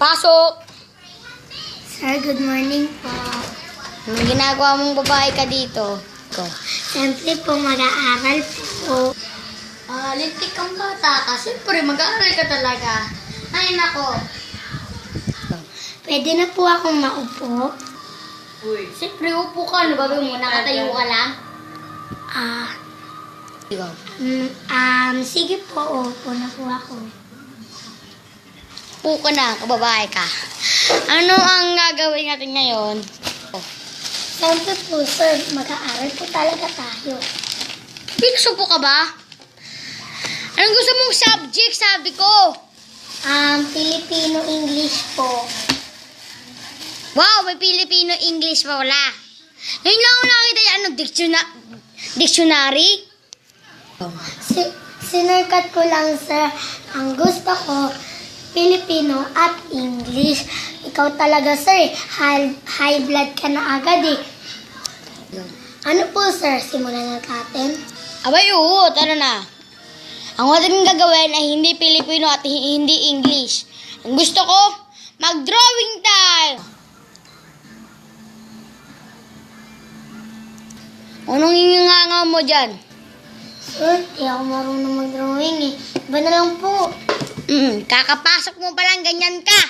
Pasok! Sir, good morning po. Anong ginagawa mong babae ka dito? Ko. Siyempre po, mag-aaral po. Lintik kang bata ka. Siyempre, mag-aaral ka talaga. Ay, nako. Pwede na po akong maupo. Uy. Siyempre, upo ka. Ano gagawin mo? Nakatayo ka lang? Ikaw. Sige po, upo na po ako. Upo ka na, kababae ka. Ano ang gagawin natin ngayon? Siyempre po, sir, mag-aaral po talaga tayo. Pinasupo ka ba? Anong gusto mong subject, sabi ko? Filipino-English po. Wow, may Filipino-English pa wala. Ngayon lang ako nakita yan. Ano, dictionary? Sinurkat ko lang, sir. Ang gusto ko, Filipino at English. Ikaw talaga, sir. High blood ka na agad eh. Ano po, sir? Simulan na natin. Abay, oo. Tara na. Ang ating gagawin ay hindi Filipino at hindi English. Ang gusto ko, mag-drawing tayo. Anong inganga mo dyan? Sir, di ako marunong mag-drawing eh. Iba na lang po. Kakapasok mo palang ganyan ka.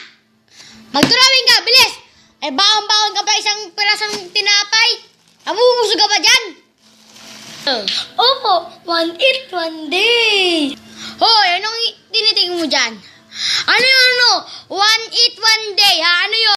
Mag-drawing ka, bilis! Ay, baon-baon ka pa isang pirasong tinapay. Abubusog ka pa dyan? Opo, one eat, one day. Hoy, anong tinitingin mo dyan? Ano yun, ano? One eat, one day, ha? Ano yun?